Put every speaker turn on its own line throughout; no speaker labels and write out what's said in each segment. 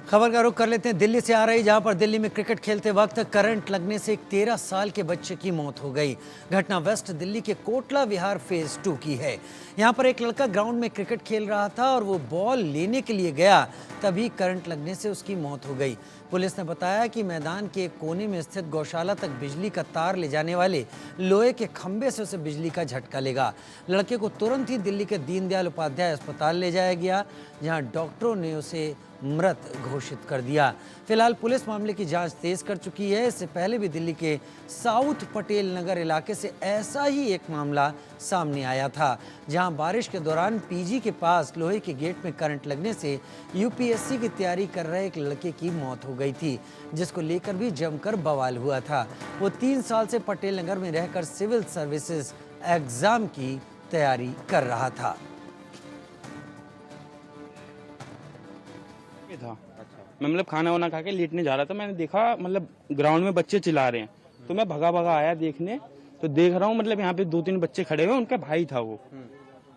खबर का रुख कर लेते हैं दिल्ली से आ रही, जहां पर दिल्ली में क्रिकेट खेलते वक्त करंट लगने से एक 13 साल के बच्चे की मौत हो गई। घटना वेस्ट दिल्ली के कोटला विहार फेज 2 की है। यहां पर एक लड़का ग्राउंड में क्रिकेट खेल रहा था और वो बॉल लेने के लिए गया, तभी करंट लगने से उसकी मौत हो गई। पुलिस ने बताया कि मैदान के एक कोने में स्थित गौशाला तक बिजली का तार ले जाने वाले लोहे के खंभे से उसे बिजली का झटका लगा। लड़के को तुरंत ही दिल्ली के दीनदयाल उपाध्याय अस्पताल ले जाया गया, जहां डॉक्टरों ने उसे मृत घोषित कर दिया। फिलहाल पुलिस मामले की जांच तेज कर चुकी है। इससे पहले भी दिल्ली के साउथ पटेल नगर इलाके से ऐसा ही एक मामला सामने आया था, जहां बारिश के दौरान पीजी के पास लोहे के गेट में करंट लगने से यूपीएससी की तैयारी कर रहे एक लड़के की मौत हो गई थी, जिसको लेकर भी जमकर बवाल हुआ था। वो 3 साल से पटेल नगर में रहकर सिविल सर्विसेज एग्जाम की तैयारी कर रहा था।
था मैं मतलब खाना वाना खा के लेटने जा रहा था। मैंने देखा मतलब ग्राउंड में बच्चे चिल्ला रहे हैं, तो मैं भगा भगा आया देखने। तो देख रहा हूँ मतलब यहाँ पे 2-3 बच्चे खड़े हुए, उनका भाई था वो।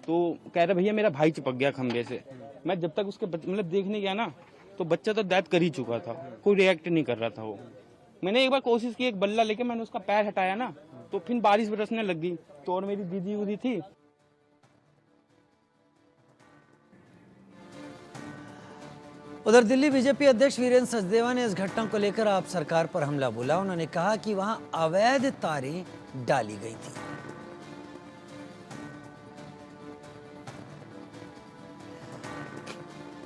तो कह रहा भैया मेरा भाई चिपक गया खंबे से। मैं जब तक उसके मतलब देखने गया ना, तो बच्चा तो डेथ कर ही चुका था, कोई रिएक्ट नहीं कर रहा था वो। मैंने एक बार कोशिश की, एक बल्ला लेके मैंने उसका पैर हटाया ना, तो फिर बारिश बरसने लग गई। तो और मेरी दीदी उदी थी।
उधर दिल्ली बीजेपी अध्यक्ष वीरेंद्र सचदेवा ने इस घटना को लेकर आप सरकार पर हमला बोला। उन्होंने कहा कि वहां अवैध तारें डाली गई थी।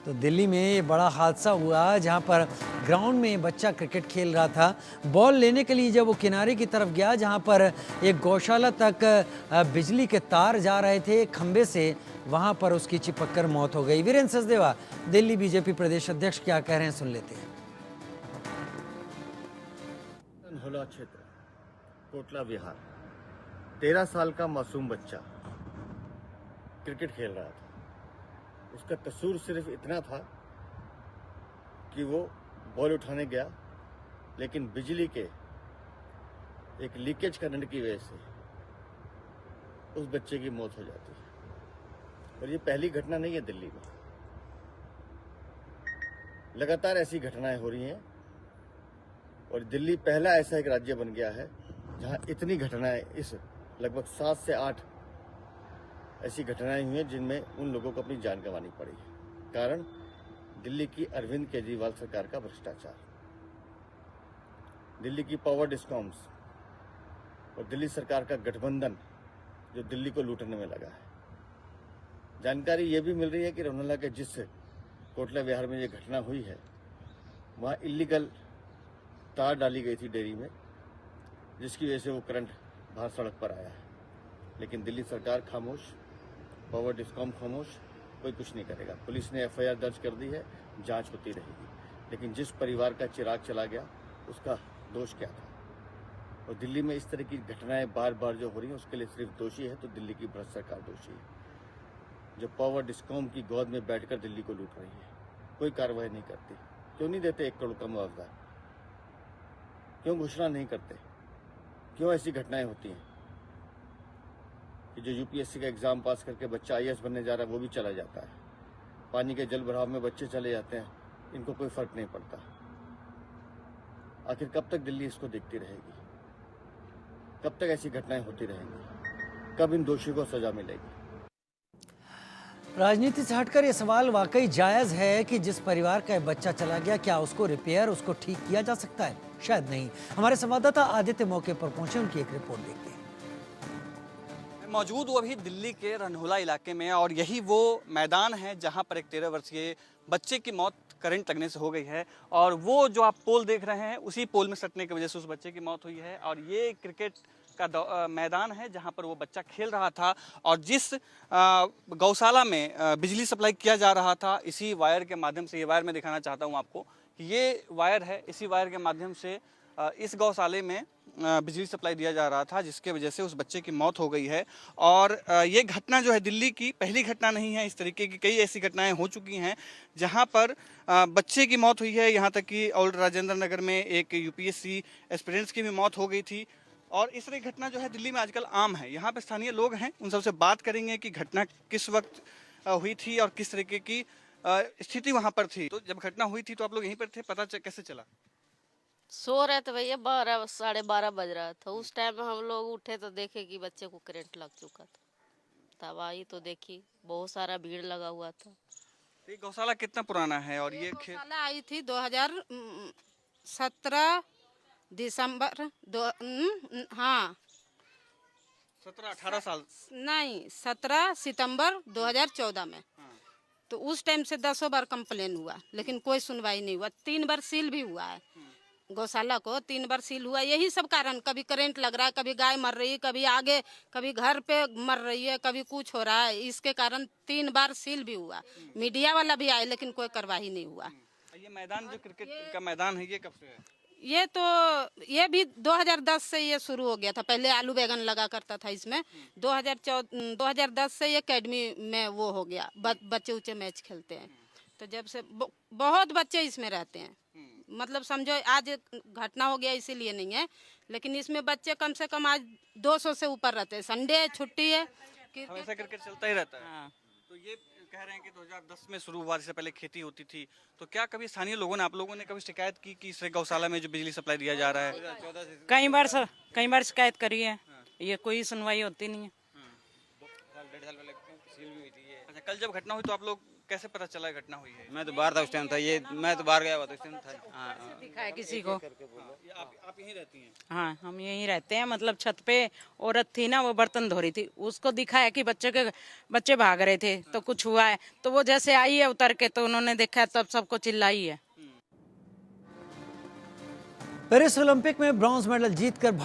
तो दिल्ली में ये बड़ा हादसा हुआ, जहां पर ग्राउंड में बच्चा क्रिकेट खेल रहा था। बॉल लेने के लिए जब वो किनारे की तरफ गया, जहां पर एक गौशाला तक बिजली के तार जा रहे थे खंबे से, वहां पर उसकी चिपक कर मौत हो गई। वीरेंद्र सचदेवा दिल्ली बीजेपी प्रदेश अध्यक्ष क्या कह रहे हैं, सुन लेते हैं।
होला क्षेत्र कोटला विहार, 13 साल का मासूम बच्चा क्रिकेट खेल रहा था। उसका कसूर सिर्फ इतना था कि वो बॉल उठाने गया, लेकिन बिजली के एक लीकेज करंट की वजह से उस बच्चे की मौत हो जाती है। और ये पहली घटना नहीं है दिल्ली में, लगातार ऐसी घटनाएं हो रही हैं। और दिल्ली पहला ऐसा एक राज्य बन गया है जहां इतनी घटनाएं, इस लगभग 7 से 8 ऐसी घटनाएं हुई हैं जिनमें उन लोगों को अपनी जान गंवानी पड़ी है। कारण दिल्ली की अरविंद केजरीवाल सरकार का भ्रष्टाचार, दिल्ली की पावर डिस्कॉम्स और दिल्ली सरकार का गठबंधन जो दिल्ली को लूटने में लगा है। जानकारी ये भी मिल रही है कि रोहला के जिस कोटला विहार में ये घटना हुई है, वहाँ इलीगल तार डाली गई थी डेयरी में, जिसकी वजह से वो करंट बाहर सड़क पर आया है। लेकिन दिल्ली सरकार खामोश, पावर डिस्कॉम खामोश, कोई कुछ नहीं करेगा। पुलिस ने एफआईआर दर्ज कर दी है, जांच होती रहेगी। लेकिन जिस परिवार का चिराग चला गया, उसका दोष क्या था? और दिल्ली में इस तरह की घटनाएं बार बार जो हो रही हैं, उसके लिए सिर्फ दोषी है तो दिल्ली की भ्रष्ट सरकार दोषी है, जो पावर डिस्कॉम की गोद में बैठकर दिल्ली को लूट रही है। कोई कार्रवाई नहीं करती। क्यों नहीं देते 1 करोड़ का मुआवजा? क्यों घोषणा नहीं करते? क्यों ऐसी घटनाएं होती हैं कि जो यूपीएससी का एग्जाम पास करके बच्चा आईएएस बनने जा रहा है, वो भी चला जाता है। पानी के जल भराव में बच्चे चले जाते हैं, इनको कोई फर्क नहीं पड़ता। आखिर कब तक दिल्ली इसको देखती रहेगी? कब तक ऐसी घटनाएं होती रहेंगी? कब इन दोषियों को सजा मिलेगी?
राजनीति से हटकर ये सवाल वाकई जायज है कि जिस परिवार का बच्चा चला गया, क्या उसको रिपेयर, उसको ठीक किया जा सकता है? शायद नहीं। हमारे संवाददाता आदित्य मौके पर पहुंचे, उनकी एक रिपोर्ट देखते हैं।
मौजूद हूँ अभी दिल्ली के रनहोला इलाके में, और यही वो मैदान है जहां पर एक 13 वर्षीय बच्चे की मौत करंट लगने से हो गई है। और वो जो आप पोल देख रहे हैं, उसी पोल में सटने की वजह से उस बच्चे की मौत हुई है। और ये क्रिकेट का मैदान है जहां पर वो बच्चा खेल रहा था, और जिस गौशाला में बिजली सप्लाई किया जा रहा था, इसी वायर के माध्यम से, ये वायर मैं दिखाना चाहता हूं आपको कि ये वायर है, इसी वायर के माध्यम से इस गौशाले में बिजली सप्लाई दिया जा रहा था, जिसके वजह से उस बच्चे की मौत हो गई है। और ये घटना जो है दिल्ली की पहली घटना नहीं है। इस तरीके की कई ऐसी घटनाएं हो चुकी हैं जहां पर बच्चे की मौत हुई है। यहाँ तक कि ओल्ड राजेंद्र नगर में एक यूपीएससी एस्पिरेंट्स की भी मौत हो गई थी। और इस तरह की घटना जो है दिल्ली में आजकल आम है। यहाँ पे स्थानीय लोग हैं, उन सबसे बात करेंगे कि घटना किस वक्त हुई थी और किस तरीके की स्थिति वहां पर थी, तो जब घटना हुई थी तो आप लोग यहीं पर थे, कैसे चला?
सो रहे थे भैया, 12 साढ़े 12 बज रहा था। उस टाइम में हम लोग उठे तो देखे कि बच्चे को करंट लग चुका था। तब आई तो देखी बहुत सारा भीड़ लगा हुआ था।
तो ये गौशाला कितना पुराना है और ये
गौशाला आई थी 2017 दिसंबर हाँ
17-18 साल?
नहीं, 17 सितंबर 2014 में। तो उस टाइम से 10 बार कंप्लेन हुआ, लेकिन कोई सुनवाई नहीं हुआ। 3 बार सील भी हुआ है गौशाला को, 3 बार सील हुआ। यही सब कारण, कभी करंट लग रहा है, कभी गाय मर रही है, कभी आगे, कभी घर पे मर रही है, कभी कुछ हो रहा है। इसके कारण 3 बार सील भी हुआ। मीडिया वाला भी आए, लेकिन कोई कार्रवाई नहीं हुआ।
ये मैदान जो क्रिकेट का मैदान है, ये कब से है?
ये भी 2010 से ये शुरू हो गया था। पहले आलू बैगन लगा करता था इसमें। 2010 से ये एकेडमी में वो हो गया, बच्चे उच्चे मैच खेलते हैं। तो जब से बहुत बच्चे इसमें रहते हैं। मतलब समझो आज घटना हो गया इसीलिए नहीं है, लेकिन इसमें बच्चे कम से कम आज 200 से ऊपर रहते हैं। संडे है, छुट्टी है,
हमेशा क्रिकेट चलता ही रहता है। तो ये कह रहे हैं कि 2010 में शुरू हुआ, इससे पहले खेती होती थी। तो क्या कभी स्थानीय लोगों ने, आप लोगों ने कभी शिकायत की कि इस गौशाला में जो बिजली सप्लाई दिया जा रहा है?
कई बार शिकायत करी है, ये कोई सुनवाई होती नहीं है।
अच्छा, कल जब घटना हुई तो आप लोग कैसे पता चला घटना हुई है?
मैं तो बाहर था उस टाइम, था ये, मैं तो बाहर गया हुआ था उस टाइम था। हाँ,
दिखाया किसी को?
आप यहीं रहती हैं?
हाँ, हम यहीं रहते हैं। मतलब छत पे औरत थी ना, वो बर्तन धो रही थी, उसको दिखाया कि बच्चे भाग रहे थे तो कुछ हुआ है। तो वो जैसे आई है उतर के, तो उन्होंने देखा, तब सबको चिल्लाई है।
पेरिस ओलंपिक में ब्रॉन्ज मेडल जीतकर